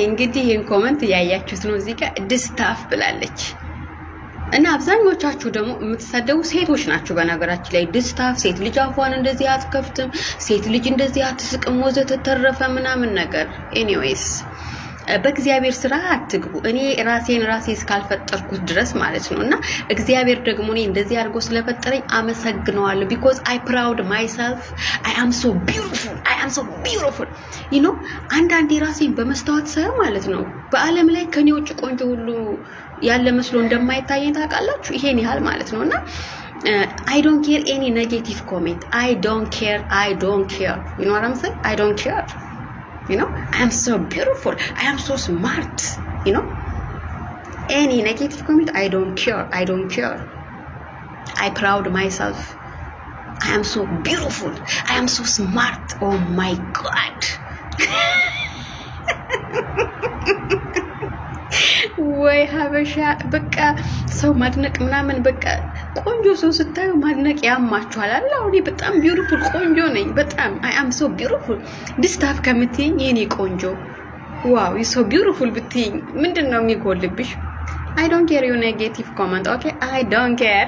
እንግዲህ ይሄን ኮሜንት ያያችሁት ነው። እዚህ ጋር ድስታፍ ብላለች እና አብዛኞቻችሁ ደግሞ የምትሳደቡ ሴቶች ናችሁ። በነገራችን ላይ ድስታፍ ሴት ልጅ አፏን እንደዚህ አትከፍትም፣ ሴት ልጅ እንደዚህ አትስቅም፣ ወዘተ ተረፈ ምናምን ነገር። ኤኒዌይስ በእግዚአብሔር ስራ አትግቡ። እኔ ራሴን እስካልፈጠርኩት ድረስ ማለት ነው። እና እግዚአብሔር ደግሞ እኔ እንደዚህ አድርጎ ስለፈጠረኝ አመሰግነዋለሁ። ቢኮዝ አይ ፕራውድ ማይሰልፍ አይ አም ሶ ቢዩቲፉል ዩ ኖ። አንዳንዴ ራሴን በመስታወት ሳየው ማለት ነው በአለም ላይ ከኔ ውጭ ቆንጆ ሁሉ ያለ መስሎ እንደማይታየኝ ታውቃላችሁ። ይሄን ያህል ማለት ነው። እና I don't care any negative comment. I don't care. You know what I'm saying? I don't care. You know, I am so beautiful. I am so smart. You know, any negative comment, I don't care. I proud myself. I am so beautiful. I am so smart. Oh my God. ወይ ሀበሻ በቃ ሰው ማድነቅ ምናምን በቃ ቆንጆ ሰው ስታዩ ማድነቅ ያማችኋል አይደል? አሁን በጣም ቢዩቲፉል ቆንጆ ነኝ በጣም I am so beautiful ድስታፍ ከምትይኝ የኔ ቆንጆ ዋው you so beautiful ብትይኝ ምንድነው የሚጎልብሽ? I don't care your negative comment, okay? I don't care.